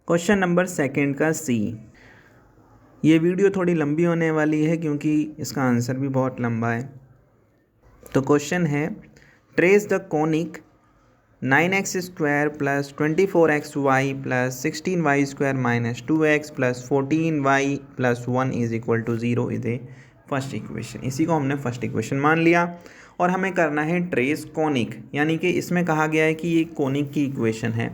Question number second का सी। ये video थोड़ी लंबी होने वाली है क्योंकि इसका आंसर भी बहुत लंबा है। तो क्वेश्चन है trace the conic 9x² plus 24xy plus 16y² minus 2x plus 14y plus 1 is equal to 0 is a first equation. इसी को हमने फर्स्ट इक्वेशन मान लिया और हमें करना है ट्रेस कॉनिक, यानी कि इसमें कहा गया है कि ये कॉनिक की इक्वेशन है,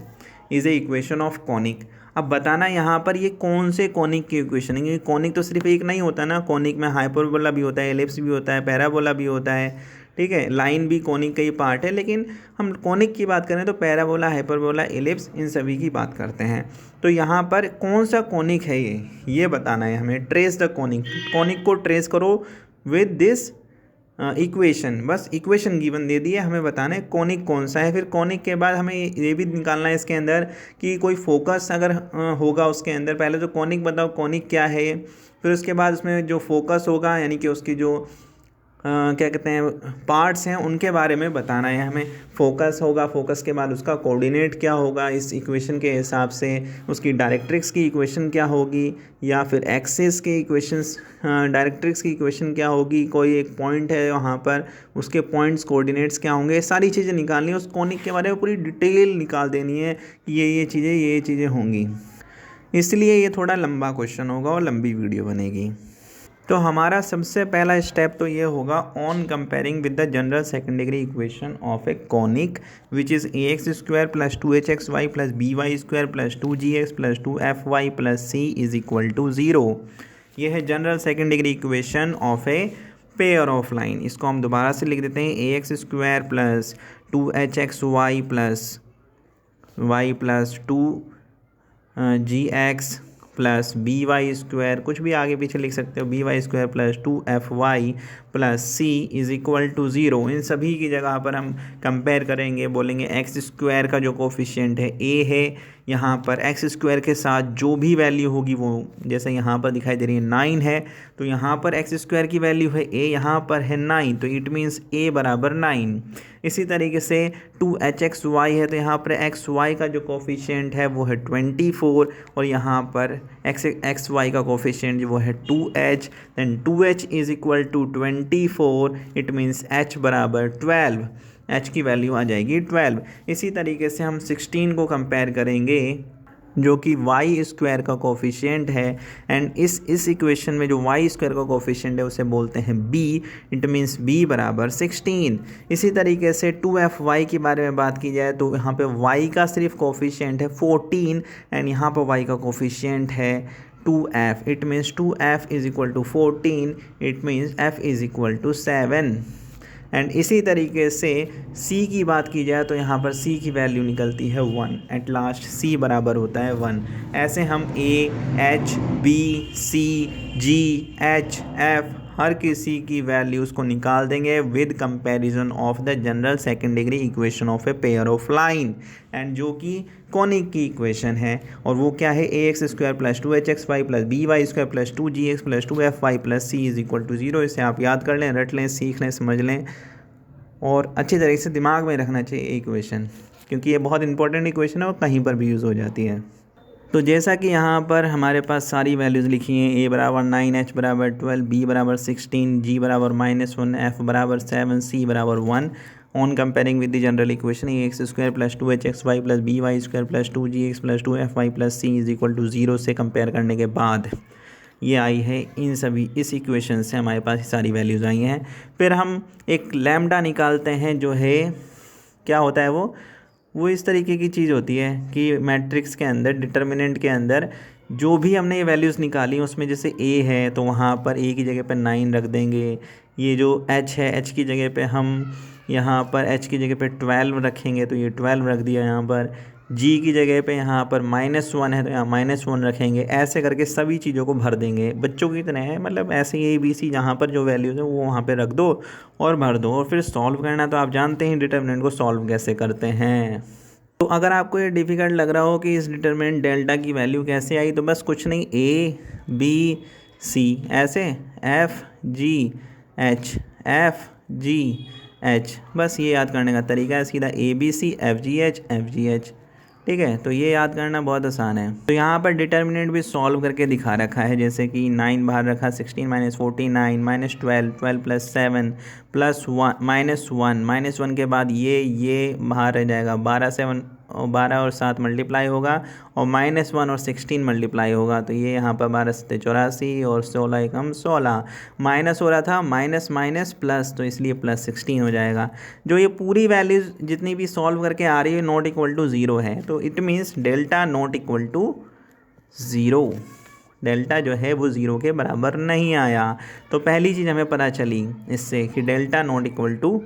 is a equation of conic. अब बताना यहाँ पर ये कौन से कॉनिक की इक्वेशन है, क्योंकि कॉनिक तो सिर्फ एक नहीं होता ना, कॉनिक में हाइपरबोला भी होता है, एलिप्स भी होता है, पैराबोला भी होता है, ठीक है, लाइन भी कॉनिक का ही पार्ट है। लेकिन हम कॉनिक की बात करें तो पैराबोला, हाइपरबोला, एलिप्स, इन सभी की बात करते हैं। तो यहाँ पर कौन सा कॉनिक है ये बताना है हमें। ट्रेस द कॉनिक, कॉनिक को ट्रेस करो विद दिस इक्वेशन। बस इक्वेशन गिवन दे दी है, हमें बताना है कॉनिक कौन सा है। फिर कॉनिक के बाद हमें ये भी निकालना है इसके अंदर कि कोई फोकस अगर होगा उसके अंदर। पहले तो कॉनिक बताओ कॉनिक क्या है, फिर उसके बाद उसमें जो फोकस होगा यानी कि उसकी जो क्या कहते हैं पार्ट्स हैं उनके बारे में बताना है हमें। फोकस होगा, फोकस के बाद उसका कोऑर्डिनेट क्या होगा इस इक्वेशन के हिसाब से, उसकी डायरेक्ट्रिक्स की इक्वेशन क्या होगी, या फिर एक्सिस की इक्वेशंस, डायरेक्ट्रिक्स की इक्वेशन क्या होगी, कोई एक पॉइंट है वहाँ पर उसके पॉइंट्स कोऑर्डिनेट्स क्या होंगे, सारी चीज़ें निकालनी है। उस कॉनिक के बारे में पूरी डिटेल निकाल देनी है कि ये चीज़ें होंगी। इसलिए ये थोड़ा लंबा क्वेश्चन होगा और लंबी वीडियो बनेगी। तो हमारा सबसे पहला स्टेप तो ये होगा on comparing with the general second degree equation of a conic which is ax² plus 2hxy plus by² plus 2gx plus 2fy plus c is equal to 0। ये है general second degree equation of a pair of line. इसको हम दोबारा से लिख देते हैं ax² plus 2hxy plus y plus 2gx plus by², कुछ भी आगे पीछे लिख सकते हो, by² plus 2fy plus c is equal to 0। इन सभी की जगह पर हम कंपेयर करेंगे, बोलेंगे x² का जो कोफिशिएंट है a है, यहाँ पर x² के साथ जो भी वैल्यू होगी वो, जैसे यहाँ पर दिखाई दे रही है 9 है, तो यहाँ पर x² की वैल्यू है a, यहाँ पर है 9, तो इट मीन्स a बराबर 9। इसी तरीके से 2hxy है, तो यहाँ पर xy का जो कोफिशिएंट है वो है 24 और यहाँ पर xy का कोफिशिएंट वो है 2h, then 2h is equal to 24, it means h बराबर 12, h की वैल्यू आ जाएगी 12। इसी तरीके से हम 16 को कंपेयर करेंगे जो कि y² का कोफिशिएंट है, एंड इस इक्वेशन में जो y² का कोफिशिएंट है उसे बोलते हैं b, इट मीन्स b बराबर 16। इसी तरीके से 2fy के बारे में बात की जाए तो यहाँ पे y का सिर्फ कोफिशिएंट है 14 एंड यहाँ पर y का कोफिशिएंट है 2f, it means 2f is equal to 14, it means f is equal to 7। And इसी तरीके से c की बात की जाए तो यहाँ पर c की वैल्यू निकलती है 1, एट लास्ट c बराबर होता है 1। ऐसे हम a, h, b, c, g, h, f हर किसी की वैल्यूज़ को निकाल देंगे with comparison of the general second degree equation of a pair of line, and जो कि कॉनिक की इक्वेशन है, और वो क्या है ax² plus 2hxy plus by² plus 2gx plus 2fy plus c is equal to 0। इसे आप याद कर लें, रट लें, सीख लें, समझ लें और अच्छी तरीके से दिमाग में रखना चाहिए इक्वेशन, क्योंकि ये बहुत इंपॉर्टेंट इक्वेशन है और कहीं पर भी यूज़ हो जाती है। तो जैसा कि यहाँ पर हमारे पास सारी वैल्यूज़ लिखी हैं, a बराबर 9, h बराबर 12, b बराबर 16, g बराबर -1, f बराबर 7, c बराबर 1। On comparing with the general equation ax² plus 2hxy plus by² plus 2gx plus 2fy plus c is equal to 0 से कंपेयर करने के बाद ये आई है, इन सभी इस इक्वेशन से हमारे पास सारी वैल्यूज़ आई हैं। फिर हम एक लैम्डा निकालते हैं, जो है क्या होता है वो इस तरीके की चीज़ होती है कि मैट्रिक्स के अंदर डिटर्मिनेंट के अंदर जो भी हमने ये वैल्यूज़ निकाली उसमें जैसे a है तो वहाँ पर a की जगह पर 9 रख देंगे, ये जो h है h की जगह पे हम यहाँ पर h की जगह पे 12 रखेंगे तो ये 12 रख दिया, यहाँ पर g की जगह पे यहाँ पर -1 है तो यहाँ -1 रखेंगे। ऐसे करके सभी चीज़ों को भर देंगे, बच्चों की तरह है, मतलब ऐसे ही ABC जहाँ पर जो वैल्यूज़ है वो वहाँ पे रख दो और भर दो, और फिर सॉल्व करना तो आप जानते हैं डिटर्मिनेंट को सॉल्व कैसे करते हैं। तो अगर आपको ये डिफ़िकल्ट लग रहा हो कि इस डिटर्मिनेंट डेल्टा की वैल्यू कैसे आई, तो बस कुछ नहीं, A B C ऐसे F G H F G H, बस ये याद करने का तरीका है सीधा ABC FGH FGH, ठीक है, तो ये याद करना बहुत आसान है। तो यहाँ पर डिटर्मिनेंट भी सॉल्व करके दिखा रखा है, जैसे कि 9 बाहर रखा, 16 माइनस 49 माइनस 12 12 प्लस 7 प्लस 1 -1 के बाद ये बाहर रह जाएगा, 12 और 7 मल्टीप्लाई होगा और -1 और 16 मल्टीप्लाई होगा, तो ये यहाँ पर 12 7 84 और 16 एकम 16 माइनस हो रहा था, माइनस माइनस प्लस, तो इसलिए प्लस 16 हो जाएगा। जो ये पूरी वैल्यूज जितनी भी सॉल्व करके आ रही है नॉट इक्वल टू 0 है, तो it means delta not equal to 0, delta जो है वो 0 के बराबर नहीं आया। तो पहली चीज़ हमें पता चली इससे कि डेल्टा नॉट इक्वल टू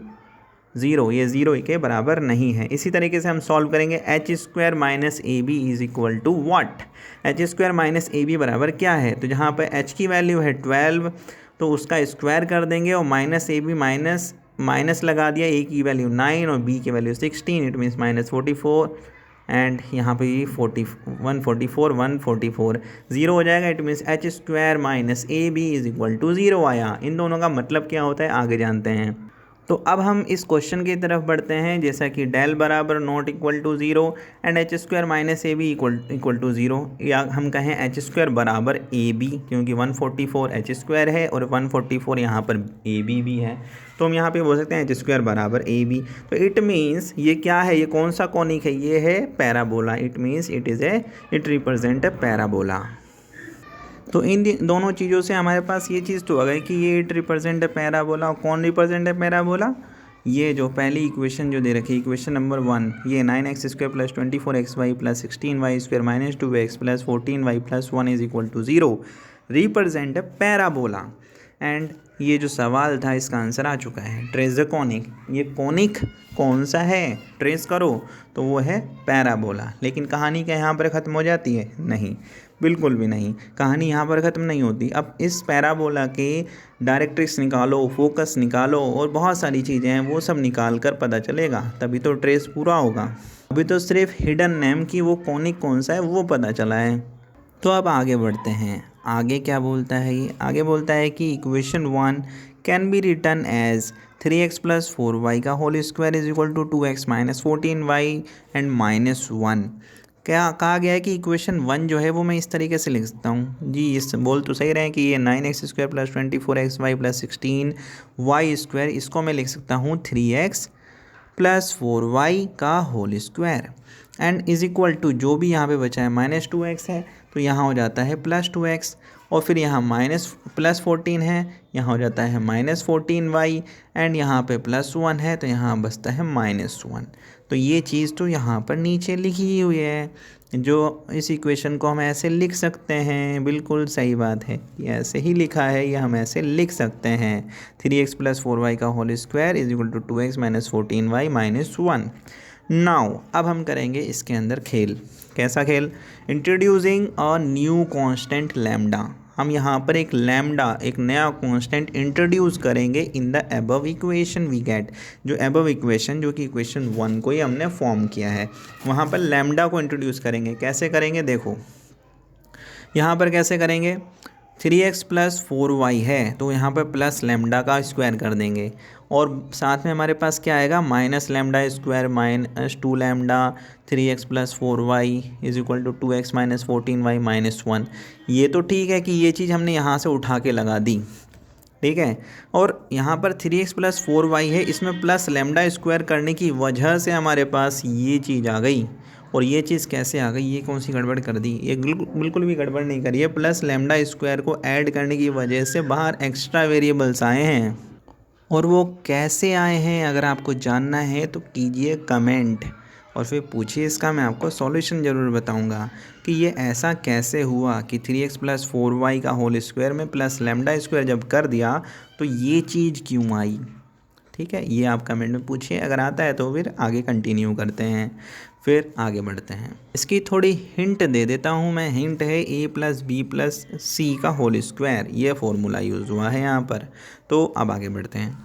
0, ये 0 के बराबर नहीं है। इसी तरीके से हम सॉल्व करेंगे H square minus A B is equal to what. H square minus A B बराबर क्या है, तो जहाँ पर एच की वैल्यू है 12 तो उसका स्क्वायर कर देंगे और माइनस ए बी माइनस लगा दिया, ए की वैल्यू 9 और बी की वैल्यू 16, इट मीन्स -44 एंड यहाँ पे ये 144 ज़ीरो हो जाएगा, it means H square minus A B is equal to 0 आया। इन दोनों का मतलब क्या होता है आगे जानते हैं। तो अब हम इस क्वेश्चन की तरफ बढ़ते हैं, जैसा कि डेल बराबर not equal to 0 and H square minus A B equal to 0, या हम कहें एच स्क्वायर बराबर ए बी, क्योंकि 144 एच स्क्वायर है और 144 यहाँ पर ए बी भी है, तो हम यहाँ पे बोल सकते हैं एच स्क्वायर बराबर ए बी। तो इट मीन्स ये क्या है, ये कौन सा कॉनिक है, ये है parabola, it means it represent a parabola. तो इन दोनों चीज़ों से हमारे पास ये चीज़ तो आ गई कि ये इट रिप्रेजेंट है पैराबोला। कौन रिप्रेजेंट है पैराबोला, ये जो पहली इक्वेशन जो दे रखी है इक्वेशन नंबर 1, ये 9x square plus 24xy plus 16y square minus 2x plus 14y plus 1 is equal to 0 represent है पैराबोला। एंड ये जो सवाल था इसका आंसर आ चुका है, ट्रेस द कॉनिक। ये कॉनिक कौन सा है, ट्रेस करो, तो वो है पैराबोला। लेकिन कहानी क्या यहाँ पर ख़त्म हो जाती है, नहीं, बिल्कुल भी नहीं, कहानी यहाँ पर ख़त्म नहीं होती। अब इस पैराबोला के डायरेक्ट्रिक्स निकालो, फोकस निकालो और बहुत सारी चीज़ें हैं, वो सब निकाल कर पता चलेगा, तभी तो ट्रेस पूरा होगा। अभी तो सिर्फ हिडन नेम की वो कॉनिक कौन सा है वो पता चला है। तो अब आगे बढ़ते हैं, आगे क्या बोलता है ये, आगे बोलता है कि equation 1 can be written as 3x plus 4y का whole square is equal to 2x minus 14y and -1। क्या कहा गया है कि इक्वेशन 1 जो है वो मैं इस तरीके से लिख सकता हूँ जी, इस बोल तो सही रहे कि ये 9x square plus 24xy plus 16y square, इसको मैं लिख सकता हूँ 3x प्लस 4y का whole square and is equal to जो भी यहाँ पे बचा है -2x है तो यहाँ हो जाता है +2x, और फिर यहाँ +14 है, यहाँ हो जाता है -14y एंड यहाँ पे +1 है तो यहाँ बचता है -1। तो ये चीज़ तो यहाँ पर नीचे लिखी हुई है, जो इस इक्वेशन को हम ऐसे लिख सकते हैं, बिल्कुल सही बात है, ये ऐसे ही लिखा है, ये हम ऐसे लिख सकते हैं 3x प्लस 4y का whole square is equal to 2x minus 14y -1। Now अब हम करेंगे इसके अंदर खेल। कैसा खेल, introducing a new constant lambda. हम यहाँ पर एक लैम्डा, एक नया कांस्टेंट इंट्रोड्यूस करेंगे in the above equation we get. जो अबव इक्वेशन जो कि इक्वेशन 1 को ही हमने फॉर्म किया है, वहाँ पर लैम्डा को इंट्रोड्यूस करेंगे। कैसे करेंगे देखो, यहाँ पर कैसे करेंगे, 3x प्लस 4y है तो यहाँ पर प्लस लैम्डा का स्क्वायर कर देंगे, और साथ में हमारे पास क्या आएगा, minus lambda square minus 2 lambda 3x plus 4y is equal to 2x minus 14y -1। ये तो ठीक है कि ये चीज़ हमने यहाँ से उठा के लगा दी, ठीक है, और यहाँ पर 3x प्लस 4y है, इसमें प्लस लैम्डा स्क्वायर करने की वजह से हमारे पास ये चीज़ आ गई। और ये चीज़ कैसे आ गई, ये कौन सी गड़बड़ कर दी, ये बिल्कुल भी गड़बड़ नहीं करी है। प्लस लैम्डा स्क्वायर को ऐड करने की वजह से बाहर एक्स्ट्रा वेरिएबल्स आए हैं, और वो कैसे आए हैं अगर आपको जानना है तो कीजिए कमेंट और फिर पूछिए, इसका मैं आपको सॉल्यूशन ज़रूर बताऊंगा कि ये ऐसा कैसे हुआ कि 3x प्लस 4y का होल स्क्वायर में प्लस लैम्डा स्क्वायर जब कर दिया तो ये चीज़ क्यों आई। ठीक है, ये आप कमेंट में पूछिए, अगर आता है तो फिर आगे कंटिन्यू करते हैं, फिर आगे बढ़ते हैं। इसकी थोड़ी हिंट दे देता हूँ मैं, हिंट है a प्लस बी प्लस सी का होल स्क्वायर, ये फॉर्मूला यूज़ हुआ है यहाँ पर। तो अब आगे बढ़ते हैं,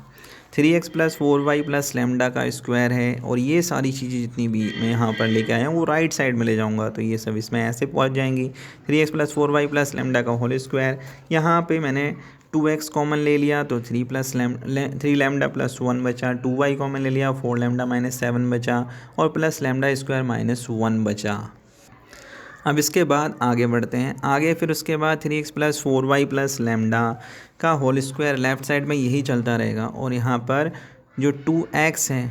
3x plus 4y plus lambda का स्क्वायर है, और ये सारी चीज़ें जितनी भी मैं यहाँ पर लेके आया हूँ वो राइट साइड में ले जाऊँगा, तो ये सब इसमें ऐसे पहुँच जाएंगी। 3x plus 4y plus lambda का होल स्क्वायर, यहाँ पे मैंने 2x कॉमन ले लिया तो 3 लैम्डा प्लस 1 बचा, 2y कॉमन ले लिया 4 लैम्डा माइनस 7 बचा और प्लस लैम्डा स्क्वायर माइनस 1 बचा। अब इसके बाद आगे बढ़ते हैं, आगे फिर उसके बाद 3x plus 4y plus lambda का होल स्क्वायर लेफ़्ट साइड में यही चलता रहेगा और यहाँ पर जो 2x है,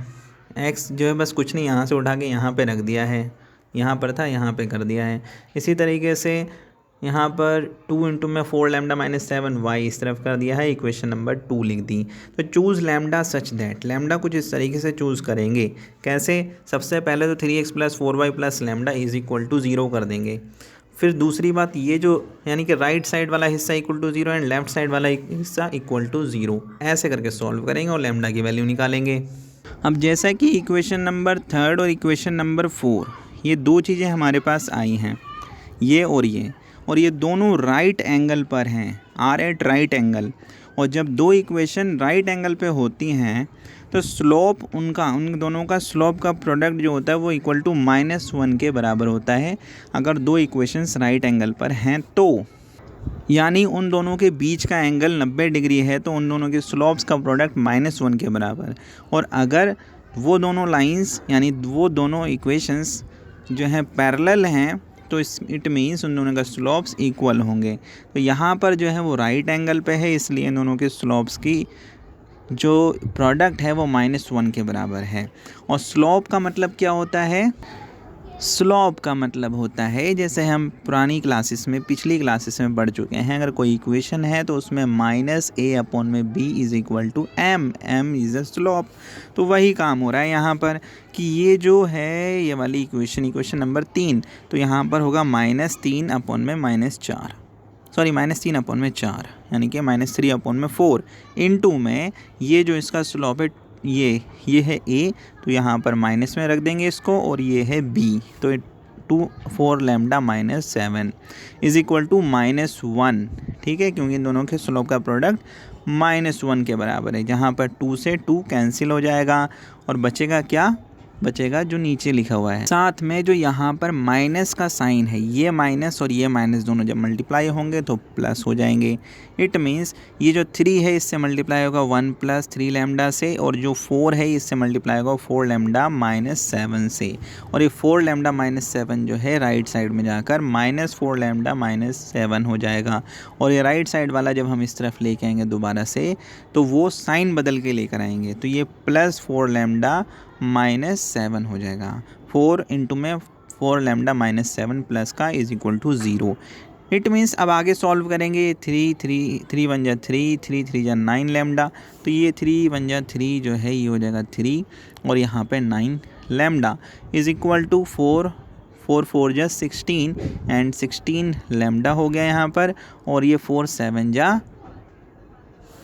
x जो है बस कुछ नहीं यहाँ से उठा के यहाँ पे रख दिया है, यहाँ पर था यहाँ पे कर दिया है। इसी तरीके से यहाँ पर 2 इंटू में 4 लैम्डा माइनस 7 वाई इस तरफ कर दिया है, इक्वेशन नंबर 2 लिख दी। तो choose lambda such that, lambda कुछ इस तरीके से चूज़ करेंगे। कैसे? सबसे पहले तो 3x plus 4y plus lambda is equal to 0 कर देंगे। फिर दूसरी बात ये जो यानी कि राइट साइड वाला हिस्सा equal to 0 and left side वाला हिस्सा इक्वल टू 0, ऐसे करके सॉल्व करेंगे और लैम्डा की वैल्यू निकालेंगे। अब जैसा कि इक्वेशन नंबर 3 और इक्वेशन नंबर 4 ये दो चीज़ें हमारे पास आई हैं, ये और ये दोनों राइट एंगल पर हैं, आर एट राइट एंगल। और जब दो इक्वेशन राइट एंगल पे होती हैं तो स्लोप उन दोनों का स्लोप का प्रोडक्ट जो होता है वो इक्वल टू -1 के बराबर होता है अगर दो इक्वेशंस राइट एंगल पर हैं तो। यानी उन दोनों के बीच का एंगल 90 डिग्री है तो उन दोनों के स्लोप्स का प्रोडक्ट -1 के बराबर। और अगर वो दोनों लाइंस यानी वो दोनों इक्वेशंस जो हैं पैरेलल हैं तो इट मीन्स उन दोनों का स्लोप्स इक्वल होंगे। तो यहाँ पर जो है वो राइट एंगल पे है, इसलिए इन दोनों के स्लोप्स की जो प्रोडक्ट है वो -1 के बराबर है। और स्लोप का मतलब क्या होता है? स्लोप का मतलब होता है, जैसे हम पुरानी क्लासेस में पिछली क्लासेस में पढ़ चुके हैं, अगर कोई इक्वेशन है तो उसमें -a/b is equal to m is a slope. तो वही काम हो रहा है यहाँ पर कि ये जो है ये वाली इक्वेशन नंबर 3, तो यहाँ पर होगा -3/4 -3/4 यानी कि -3/4 इनटू में ये जो इसका स्लोप है ये है a, तो यहाँ पर माइनस में रख देंगे इसको, और ये है b, तो 4 lambda minus 7 is equal to -1। ठीक है, क्योंकि इन दोनों के स्लोप का प्रोडक्ट -1 के बराबर है। जहाँ पर 2 से 2 कैंसिल हो जाएगा और बचेगा क्या? बचेगा जो नीचे लिखा हुआ है। साथ में जो यहाँ पर माइनस का साइन है, ये माइनस और ये माइनस दोनों जब मल्टीप्लाई होंगे तो प्लस हो जाएंगे। इट मीन्स ये जो 3 है इससे मल्टीप्लाई होगा 1 प्लस 3 लैम्डा से, और जो 4 है इससे मल्टीप्लाई होगा 4 लैम्डा माइनस 7 से। और ये 4 लैम्डा माइनस 7 जो है राइट साइड में जाकर -4 लैम्डा माइनस 7 हो जाएगा। और ये राइट साइड वाला जब हम इस तरफ लेके आएंगे दोबारा से तो वो साइन बदल के लेकर आएंगे, तो ये +4 लैम्डा -7 हो जाएगा। 4 इंटू में 4 लैम्डा -7 प्लस का is equal to 0। It means अब आगे सॉल्व करेंगे। 3 1 जा 3 3 3 जा 9 लैम्डा, तो ये 3 1 जा 3 जो है ये हो जाएगा 3 और यहाँ पे 9 लैम्डा इज इक्वल टू 4 4 जा 16 एंड 16 लैम्डा हो गया यहाँ पर। और ये 4 7 जा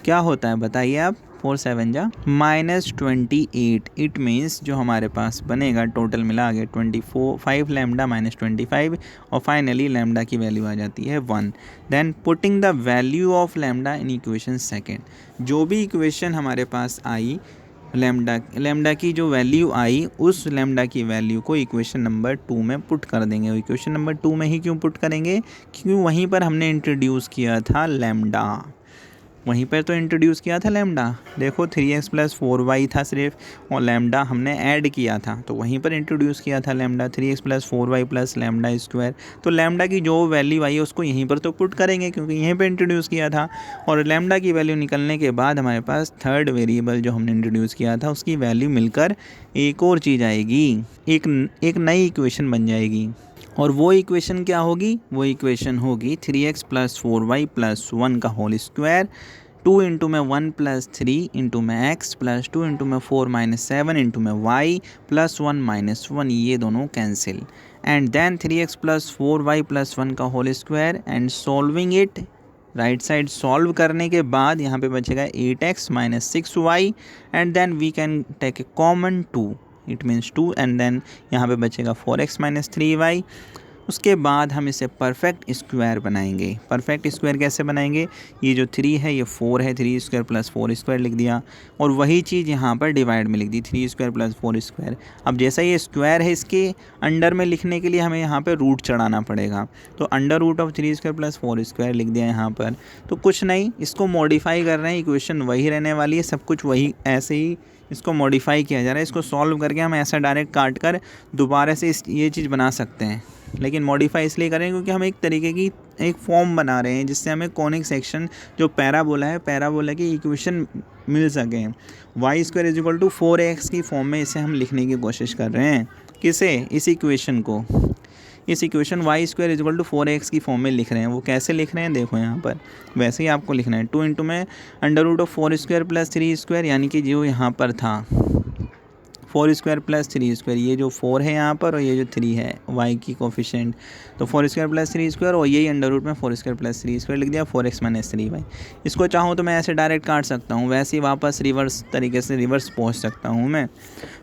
क्या होता है बताइए आप? 4 7 जा -28। इट मीन्स जो हमारे पास बनेगा टोटल मिला के 5 लैम्डा -25 और फाइनली लैम्डा की वैल्यू आ जाती है 1। Then putting the value of lambda in equation second, जो भी इक्वेशन हमारे पास आई लैम्डा की जो वैल्यू आई उस लैम्डा की वैल्यू को इक्वेशन नंबर 2 में पुट कर देंगे। इक्वेशन नंबर 2 में ही क्यों पुट करेंगे? क्योंकि वहीं पर हमने इंट्रोड्यूस किया था लैम्डा, वहीं पर तो इंट्रोड्यूस किया था लैम्डा। देखो 3x प्लस 4y था सिर्फ, और लैम्डा हमने ऐड किया था, तो वहीं पर इंट्रोड्यूस किया था lambda 3x plus 4y plus lambda square. तो लैम्डा की जो वैल्यू आई है उसको यहीं पर तो पुट करेंगे क्योंकि यहीं पर इंट्रोड्यूस किया था। और लैम्डा की वैल्यू निकलने के बाद हमारे पास थर्ड वेरिएबल जो हमने इंट्रोड्यूस किया था उसकी वैल्यू मिलकर एक और चीज़ आएगी, एक नई इक्वेशन बन जाएगी। और वो इक्वेशन क्या होगी? वो इक्वेशन होगी 3x प्लस 4y प्लस 1 का होल स्क्वायर, 2 इंटू में 1 प्लस 3 इंटू में x प्लस 2 इंटू में 4 माइनस 7 इंटू में y प्लस 1 माइनस 1, ये दोनों cancel. And then 3x plus 4y plus 1 का whole square and solving it, right side solve करने के बाद यहाँ पे बचेगा 8x minus 6y and then we can take a common 2, it means 2 and then यहाँ पे बचेगा 4x माइनस 3y उसके बाद हम इसे परफेक्ट स्क्वायर बनाएंगे। परफेक्ट स्क्वायर कैसे बनाएंगे, ये जो 3 है ये 4 है, 3 स्क्वायर प्लस 4 स्क्वायर लिख दिया और वही चीज़ यहाँ पर डिवाइड में लिख दी, 3 स्क्वायर प्लस 4 स्क्वायर। अब जैसा ये स्क्वायर है इसके अंडर में लिखने के लिए हमें यहाँ पर रूट चढ़ाना पड़ेगा, तो under root of 3 square plus 4 square लिख दिया यहाँ पर। तो कुछ नहीं, इसको मॉडिफाई कर रहे हैं, इक्वेशन वही रहने वाली है, सब कुछ वही, ऐसे ही इसको मॉडिफाई किया जा रहा है। इसको सॉल्व करके हम ऐसा डायरेक्ट काट कर दोबारा से ये चीज़ बना सकते हैं, लेकिन मॉडिफाई इसलिए करें क्योंकि हम एक तरीके की एक फॉर्म बना रहे हैं जिससे हमें कॉनिक सेक्शन जो पैराबोला है, पैराबोला की इक्वेशन मिल सके। Y square is equal to 4x की फॉर्म में इसे हम लिखने की कोशिश कर रहे हैं। किसे, इस इक्वेशन को, इस equation y square is equal to 4x की फॉर्म में लिख रहे हैं। वो कैसे लिख रहे हैं देखो यहाँ पर, वैसे ही आपको लिखना है। 2 इंटू में under root of 4 square plus 3 square, यानी कि जो यहाँ पर था 4 स्क्वायर प्लस 3 स्क्वायर, ये जो 4 है यहाँ पर और ये जो 3 है y की कोफिशिएंट, तो 4 स्क्वायर प्लस 3 स्क्वायर और यही अंडर रूट में 4 स्क्वायर प्लस 3 स्क्वायर लिख दिया, 4x माइनस 3y। इसको चाहूँ तो मैं ऐसे डायरेक्ट काट सकता हूँ, वैसे ही वापस रिवर्स तरीके से रिवर्स पहुँच सकता हूँ मैं।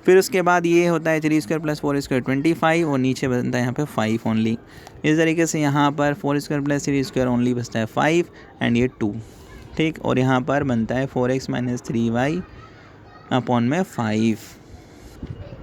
फिर उसके बाद ये होता है 3 स्क्वायर प्लस 4 स्क्वायर 25 और नीचे बनता है यहाँ पर 5 ओनली। इस तरीके से यहाँ पर 4 स्क्वायर प्लस 3 स्क्वायर ओनली बचता है 5 एंड ये 2, ठीक। और यहाँ पर बनता है 4x माइनस 3y अपॉन में 5।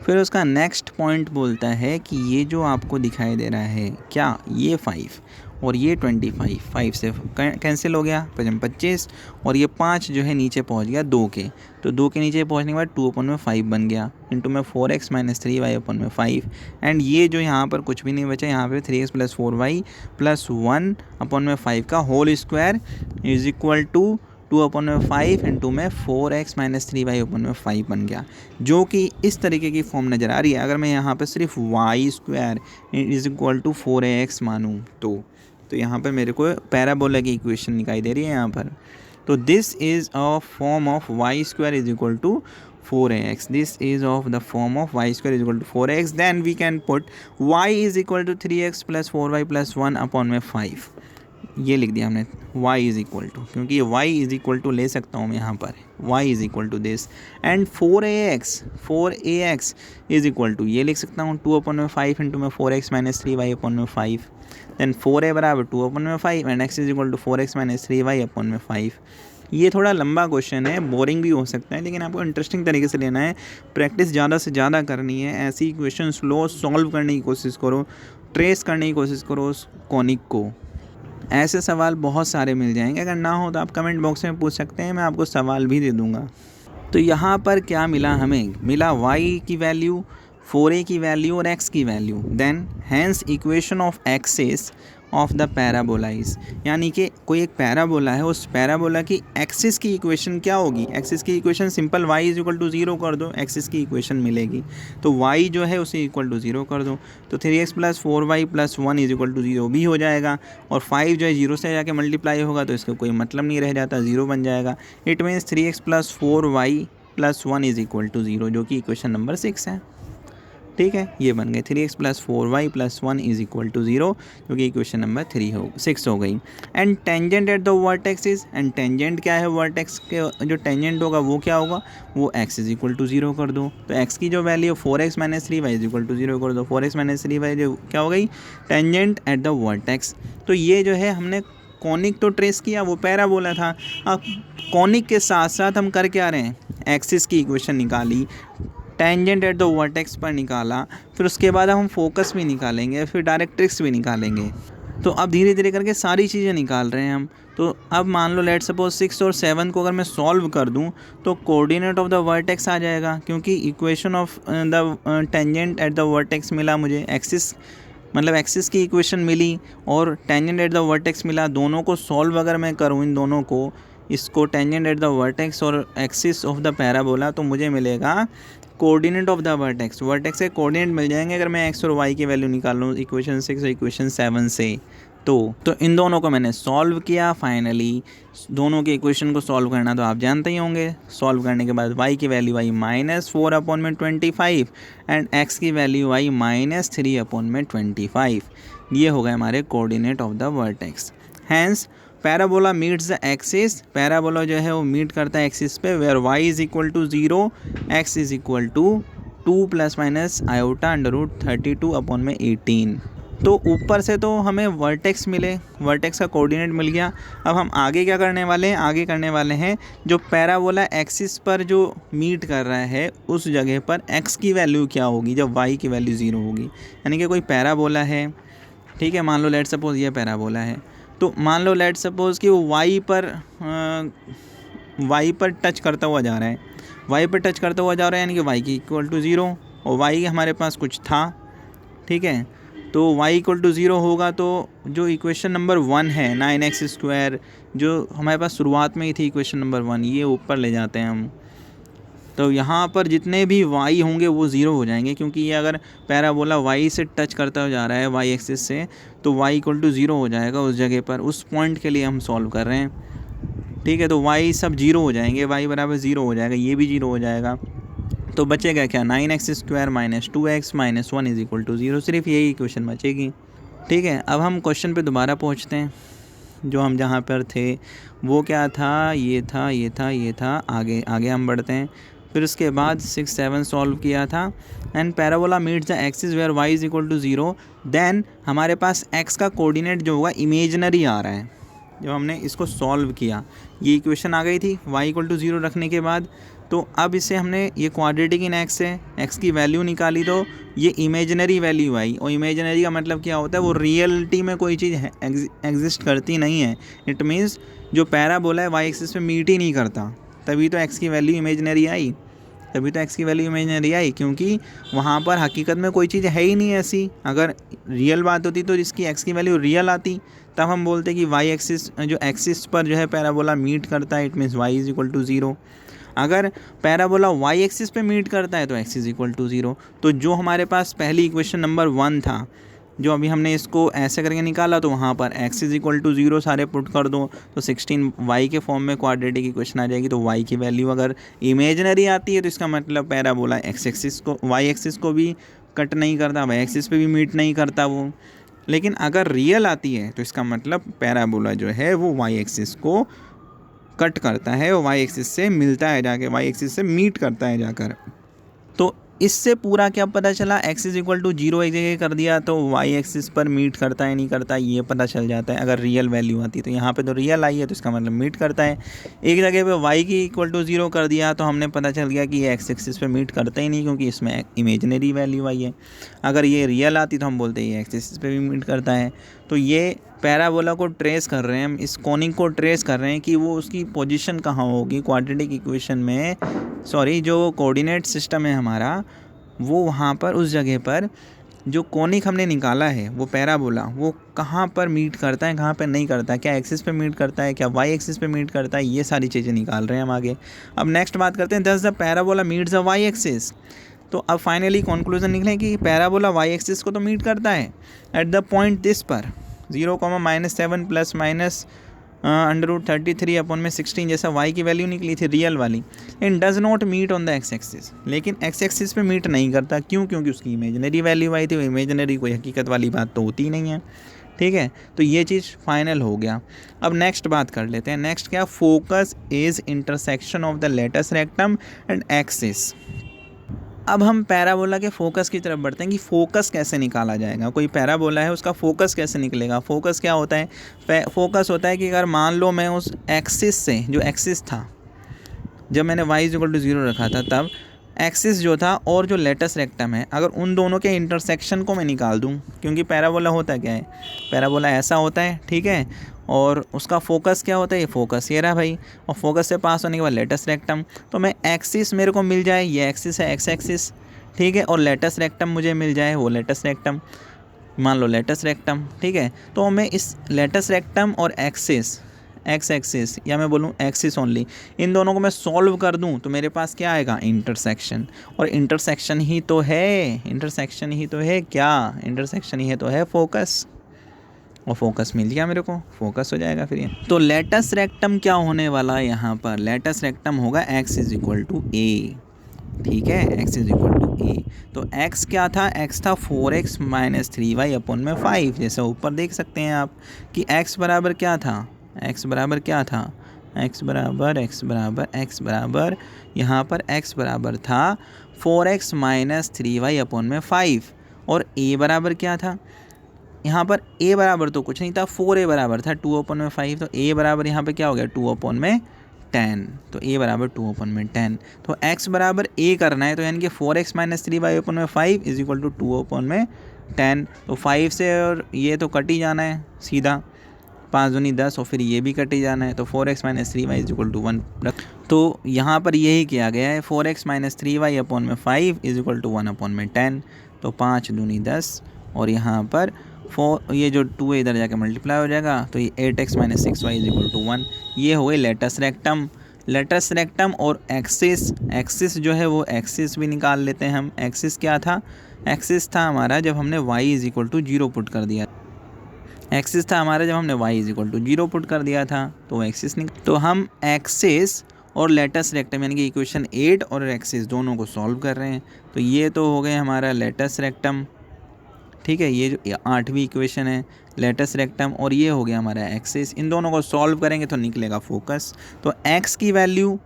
फिर उसका नेक्स्ट पॉइंट बोलता है कि ये जो आपको दिखाई दे रहा है क्या, ये 5 और ये 25, 5 से कैंसिल हो गया, 25 और ये 5 जो है नीचे पहुंच गया 2 के, तो 2 के नीचे पहुंचने के बाद 2 अपॉन में 5 बन गया, इंटू में 4x माइनस 3y अपॉन में 5 एंड ये जो यहाँ पर कुछ भी नहीं बचा, यहाँ पे 3x plus 4y plus 1 upon में 5 का whole square is equal to 2 upon में 5 इंटू में 4x माइनस 3y अपॉन में 5 बन गया, जो कि इस तरीके की फॉर्म नज़र आ रही है। अगर मैं यहाँ पर सिर्फ y square is equal to 4x मानूँ तो यहाँ पर मेरे को पैराबोला की इक्वेशन दिखाई दे रही है यहाँ पर। तो this is a form of y square is equal to 4x, this is of the form of y square is equal to 4x, then we can put y is equal to 3x plus 4y plus 1 upon में 5, ये लिख दिया हमने y is equal to, क्योंकि ये y is equal to ले सकता हूँ मैं यहाँ पर, y is equal to this and 4ax is equal to, ये लिख सकता हूँ 2 अपॉन में 5 इंटू में 4x माइनस 3y अपॉन में 5, देन 4a बराबर 2 अपॉन में 5 and x is equal to 4x minus 3y upon में 5। ये थोड़ा लंबा क्वेश्चन है, बोरिंग भी हो सकता है, लेकिन आपको इंटरेस्टिंग तरीके से लेना है, प्रैक्टिस ज़्यादा से ज़्यादा करनी है। ऐसी क्वेश्चन लो सॉल्व करने की कोशिश करो, ट्रेस करने की कोशिश करो उस कॉनिक को। ऐसे सवाल बहुत सारे मिल जाएंगे, अगर ना हो तो आप कमेंट बॉक्स में पूछ सकते हैं, मैं आपको सवाल भी दे दूंगा। तो यहाँ पर क्या मिला, हमें मिला y की वैल्यू, 4a की वैल्यू और x की value, then hence equation of axis of the parabola is, यानी कि कोई एक पैराबोला है, उस पैराबोला की एक्सिस की इक्वेशन क्या होगी। एक्सिस की equation simple y is equal to 0 कर दो, एक्सिस की इक्वेशन मिलेगी। तो y जो है उसे इक्वल टू 0 कर दो, तो 3x plus 4y plus 1 is equal to 0 भी हो जाएगा, और 5 जो है 0 से जाके मल्टीप्लाई होगा तो इसका कोई मतलब नहीं रह जाता, 0 बन जाएगा। It means 3x plus 4y plus 1 is equal to 0, जो कि इक्वेशन नंबर 6 है। ठीक है, ये बन गए 3x plus 4y plus 1 is equal to 0, क्योंकि इक्वेशन नंबर 6 हो गई। And tangent at the vertex is, and tangent क्या है, वर्टेक्स के जो टेंजेंट होगा वो क्या होगा, वो x इज इक्वल टू 0 कर दो। तो x की जो value 4x minus 3y is equal to 0 कर दो, 4x माइनस 3y जो क्या हो गई, टेंजेंट एट द वर्टेक्स। तो ये जो है हमने कॉनिक तो ट्रेस किया, वो पैराबोला था। अब कॉनिक के साथ साथ हम कर क्या रहे हैं, एक्सिस की इक्वेशन निकाली, टेंजेंट एट द वर्टेक्स पर निकाला, फिर उसके बाद हम फोकस भी निकालेंगे, फिर डायरेक्ट्रिक्स भी निकालेंगे। तो अब धीरे धीरे करके सारी चीज़ें निकाल रहे हैं हम। तो अब मान लो लेट सपोज 6 और 7 को अगर मैं सॉल्व कर दूं तो कोऑर्डिनेट ऑफ द वर्टेक्स आ जाएगा, क्योंकि equation of the tangent at the vertex मिला मुझे, एक्सिस मतलब एक्सिस की इक्वेशन मिली और टेंजेंट एट द वर्टेक्स मिला। दोनों को सॉल्व अगर मैं करूँ, इन दोनों को, इसको टेंजेंट एट द वर्टेक्स और एक्सिस ऑफ द पैराबोला, तो मुझे मिलेगा coordinate of the vertex. Vertex के कोऑर्डिनेट मिल जाएंगे अगर मैं x और y की वैल्यू निकाल लूँ इक्वेशन 6 और इक्वेशन 7 से। तो इन दोनों को मैंने सॉल्व किया। फाइनली दोनों के इक्वेशन को सॉल्व करना तो आप जानते ही होंगे। सॉल्व करने के बाद y की वैल्यू आई -4 अपॉन में 25 एंड x की वैल्यू आई -3 अपॉन में 25। ये हो गए हमारे coordinate of the vertex. Hence parabola meets the axis, parabola जो है वो मीट करता है एक्सिस पे, where y is equal to 0, x is equal to 2 plus minus iota under root 32 upon में 18। तो ऊपर से तो हमें वर्टेक्स मिले, वर्टेक्स का कोऑर्डिनेट मिल गया। अब हम आगे क्या करने वाले हैं, आगे करने वाले हैं जो पैराबोला एक्सिस पर जो मीट कर रहा है उस जगह पर एक्स की वैल्यू क्या होगी जब वाई की वैल्यू 0 होगी। यानी कि कोई पैराबोला है, ठीक है, मान लो लेट सपोज ये पैराबोला है, तो मान लो लेट सपोज कि वो वाई पर टच करता हुआ जा रहा है, वाई पर टच करता हुआ जा रहा है, यानी कि वाई की इक्वल टू 0 और वाई हमारे पास कुछ था, ठीक है। तो y इक्वल टू 0 होगा तो जो इक्वेशन नंबर 1 है 9x², जो हमारे पास शुरुआत में ही थी इक्वेशन नंबर 1, ये ऊपर ले जाते हैं हम। तो यहाँ पर जितने भी y होंगे वो 0 हो जाएंगे, क्योंकि ये अगर पैराबोला y से टच करता जा रहा है y एक्सिस से, तो y इक्वल टू 0 हो जाएगा उस जगह पर, उस पॉइंट के लिए हम सॉल्व कर रहे हैं, ठीक है। तो y सब 0 हो जाएंगे, y बराबर 0 हो जाएगा, ये भी 0 हो जाएगा। तो बचेगा क्या, 9x² minus 2x minus 1 is equal to 0, सिर्फ यही इक्वेशन बचेगी, ठीक है। अब हम क्वेश्चन पे दोबारा पहुंचते हैं, जो हम जहाँ पर थे वो क्या था, ये था, ये था, ये था, आगे आगे हम बढ़ते हैं। फिर उसके बाद 6, 7 सॉल्व किया था। And parabola meets the axis where y is equal to 0, then हमारे पास x का कोऑर्डिनेट जो होगा इमेजिनरी आ रहा है। जब हमने इसको सॉल्व किया, ये इक्वेशन आ गई थी y इक्वल टू 0 रखने के बाद, तो अब इसे हमने, ये क्वाड्रेटिक इन x है, x की वैल्यू निकाली तो ये इमेजिनरी वैल्यू आई, और इमेजिनरी का मतलब क्या होता है, वो रियलिटी में कोई चीज़ एग्जिस्ट करती नहीं है। इट मीन्स जो पैराबोला है y एक्सिस पे मीट ही नहीं करता, तभी तो x की वैल्यू इमेजिनरी आई, तभी तो x की वैल्यू इमेजिनरी आई, क्योंकि वहाँ पर हकीकत में कोई चीज़ है ही नहीं ऐसी। अगर रियल बात होती तो इसकी x की वैल्यू रियल आती, तब हम बोलते कि y एक्सिस जो एक्सिस पर जो है पैराबोला मीट करता है, it means y is equal to 0। अगर पैराबोला y एक्सिस पे मीट करता है तो x इज इक्वल टू 0। तो जो हमारे पास पहली इक्वेशन नंबर 1 था, जो अभी हमने इसको ऐसे करके निकाला, तो वहाँ पर x इज इक्वल टू 0 सारे पुट कर दो तो 16 y के फॉर्म में क्वाड्रेटिक इक्वेशन आ जाएगी। तो y की वैल्यू अगर इमेजिनरी आती है तो इसका मतलब पैराबोला x एक्सिस को, y एक्सिस को भी कट नहीं करता, y एक्सिस पे भी मीट नहीं करता वो। लेकिन अगर रियल आती है तो इसका मतलब पैराबोला जो है वो y एक्सिस को कट करता है और y एक्सिस से मिलता है जाके, y एक्सिस से मीट करता है जाकर। तो इससे पूरा क्या पता चला, x इज इक्वल टू 0 एक जगह कर दिया तो y एक्सिस पर मीट करता है नहीं करता ये पता चल जाता है। अगर रियल वैल्यू आती है तो यहाँ पे तो रियल आई है तो इसका मतलब मीट करता है। एक जगह पे y की इक्वल टू 0 कर दिया तो हमने पता चल गया कि ये x एक्सिस पे मीट करता ही नहीं, क्योंकि इसमें इमेजिनरी वैल्यू आई है। अगर ये रियल आती तो हम बोलते हैं ये x एक्सिस पे भी मीट करता है। तो ये पैराबोला को ट्रेस कर रहे हैं हम, इस कोनिक को ट्रेस कर रहे हैं कि वो उसकी पोजीशन कहाँ होगी क्वाड्रेटिक इक्वेशन में, सॉरी जो कोऑर्डिनेट सिस्टम है हमारा, वो वहाँ पर उस जगह पर जो कोनिक हमने निकाला है वो पैराबोला, वो कहाँ पर मीट करता है कहाँ पर नहीं करता है, क्या एक्सिस पे मीट करता है, क्या वाई एक्सिस पे मीट करता है, ये सारी चीज़ें निकाल रहे हैं हम आगे। अब नेक्स्ट बात करते हैं, thus the parabola meets the y axis. तो अब फाइनली कंक्लूजन निकले कि पैराबोला वाई एक्सिस को तो मीट करता है एट द पॉइंट दिस पर 0,-7 प्लस माइनस √33 अपॉन में 16, जैसा y की वैल्यू निकली थी रियल वाली। In does not meet on the x axis, लेकिन x एक्सिस पे मीट नहीं करता, क्यों, क्योंकि उसकी इमेजिनरी वैल्यू आई थी। वो इमेजिनरी कोई हकीकत वाली बात तो होती ही नहीं है, ठीक है। तो ये चीज़ फाइनल हो गया। अब नेक्स्ट बात कर लेते हैं। नेक्स्ट क्या, focus is intersection of the latus rectum and axis. अब हम पैराबोला के फोकस की तरफ बढ़ते हैं कि फोकस कैसे निकाला जाएगा। कोई पैराबोला है उसका फोकस कैसे निकलेगा। फोकस क्या होता है, फोकस होता है कि अगर मान लो मैं उस एक्सिस से, जो एक्सिस था जब मैंने y इक्वल टू 0 रखा था, तब एक्सिस जो था और जो लेटस रेक्टम है, अगर उन दोनों के इंटरसेक्शन को मैं निकाल दूं, क्योंकि पैराबोला होता क्या है, पैराबोला ऐसा होता है, ठीक है, और उसका फोकस क्या होता है, ये फोकस ये रहा भाई, और फोकस से पास होने के बाद लेटस रेक्टम। तो मैं एक्सिस मेरे को मिल जाए, ये एक्सिस है एक्स एक्सिस, ठीक है, और लेटस रेक्टम मुझे मिल जाए, वो लेटस रेक्टम, मान लो लेटस रेक्टम, ठीक है। तो मैं इस लेटस रेक्टम और एक्सिस, एक्स एक्सिस या मैं बोलूँ एक्सिस ओनली, इन दोनों को मैं सॉल्व कर दूं तो मेरे पास क्या आएगा, इंटरसेक्शन। और इंटरसेक्शन ही तो है, इंटरसेक्शन ही तो है क्या, इंटरसेक्शन ही है तो है फोकस। और फोकस मिल गया मेरे को, फोकस हो जाएगा फिर ये। तो लेटस रेक्टम क्या होने वाला है यहाँ पर, लेटस रेक्टम होगा x इज इक्वल टू ए, ठीक है, x इज इक्वल टू ए। तो x क्या था, x था 4x माइनस 3y अपॉन में 5, जैसे ऊपर देख सकते हैं आप कि x बराबर क्या था, x बराबर क्या था, x बराबर यहाँ पर x बराबर था 4x माइनस 3y अपॉन में 5, और a बराबर क्या था, यहाँ पर a बराबर तो कुछ नहीं था, 4a बराबर था 2/5, तो a बराबर यहाँ पे क्या हो गया 2/10, तो a बराबर 2/10। तो x बराबर a करना है, तो यानी कि 4x - 3y/5 is equal to 2/10। तो 5 से और ये तो कट ही जाना है सीधा, 5 दूनी 10 और फिर ये भी कट ही जाना है, तो 4x - 3y is equal to 1। तो यहाँ पर यही किया गया है, 4x - 3y/5 is equal to 1/10। तो 5 दूनी 10 और यहाँ पर 4, ये जो 2 है इधर जाके मल्टीप्लाई हो जाएगा, तो ये 8x - 6y is equal to 1। ये हो गई लेटस रेक्टम। लेटस रेक्टम और एक्सिस जो है वो एक्सिस भी निकाल लेते हैं हम। एक्सिस क्या था, एक्सिस था हमारा जब हमने y is equal to 0 put कर दिया, एक्सिस था हमारा जब हमने y is equal to 0 put कर दिया था, तो एक्सिस तो हम एक्सिस और लेटस रेक्टम यानी कि इक्वेशन 8 और एक्सिस दोनों को सॉल्व कर रहे हैं। तो ये तो हो गए हमारा लेटस रेक्टम, ठीक है, ये जो 8वीं इक्वेशन है लेटस रेक्टम, और ये हो गया हमारा एक्सिस। इन दोनों को सॉल्व करेंगे तो निकलेगा फोकस। तो x की वैल्यू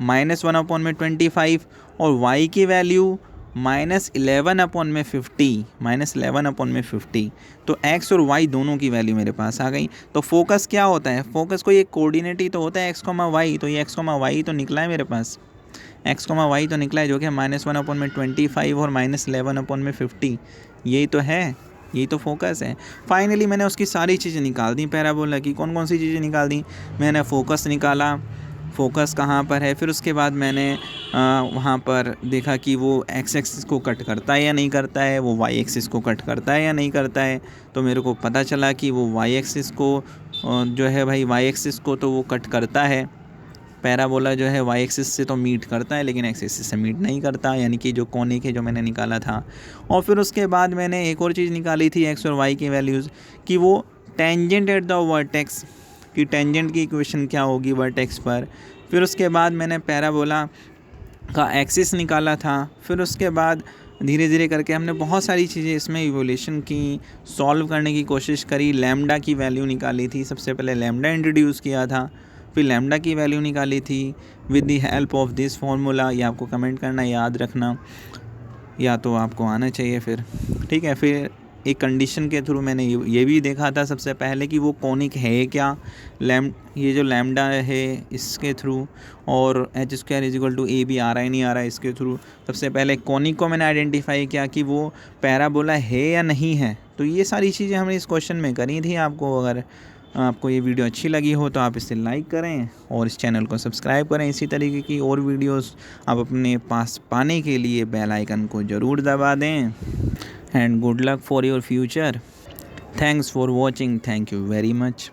-1/25 और y की वैल्यू -11/50, तो x और y दोनों की वैल्यू मेरे पास आ गई। तो फोकस क्या होता है, फोकस को ये कोऑर्डिनेट ही तो होता है x, y, तो ये x, y तो निकला है मेरे पास, x, y तो निकला है जो कि -1/25 और -11/50, यही तो है, यही तो फोकस है। फाइनली मैंने उसकी सारी चीज़ें निकाल दी पैराबोला की। कौन कौन सी चीज़ें निकाल दी, मैंने फोकस निकाला, फोकस कहाँ पर है, फिर उसके बाद मैंने वहाँ पर देखा कि वो एक्स एक्सिस को कट करता है या नहीं करता है, वो वाई एक्सिस को कट करता है या नहीं करता है। तो मेरे को पता चला कि वो वाई एक्सिस को जो है भाई, वाई एक्सिस को तो वो कट करता है, पैराबोला जो है वाई एक्सिस से तो मीट करता है लेकिन एक्स एक्सिस से मीट नहीं करता, यानी कि जो कोनिक है जो मैंने निकाला था। और फिर उसके बाद मैंने एक और चीज़ निकाली थी एक्स और वाई की वैल्यूज़, कि वो टेंजेंट एट द वर्टेक्स, कि टेंजेंट की इक्वेशन क्या होगी वर्टेक्स पर। फिर उसके बाद मैंने पैराबोला का एक्सिस निकाला था। फिर उसके बाद धीरे धीरे करके हमने बहुत सारी चीज़ें इसमें इवोल्यूशन की, सॉल्व करने की कोशिश करी। लैम्डा की वैल्यू निकाली थी, सबसे पहले लैम्डा इंट्रोड्यूस किया था, फिर लैम्डा की वैल्यू निकाली थी with the help of this formula. ये आपको कमेंट करना, याद रखना, या तो आपको आना चाहिए फिर, ठीक है। फिर एक कंडीशन के थ्रू मैंने ये भी देखा था सबसे पहले कि वो कॉनिक है क्या, ये जो लैम्डा है इसके थ्रू, और h² = a भी आ रहा है नहीं आ रहा है इसके थ्रू। सबसे पहले कॉनिक को मैंने आइडेंटिफाई किया कि वो पैराबोला है या नहीं है। तो ये सारी चीज़ें हमने इस क्वेश्चन में करी थी। आपको अगर आपको ये वीडियो अच्छी लगी हो तो आप इसे लाइक करें और इस चैनल को सब्सक्राइब करें। इसी तरीके की और वीडियोस आप अपने पास पाने के लिए बेल आइकन को ज़रूर दबा दें। And good luck for your future. Thanks for watching, thank you very much.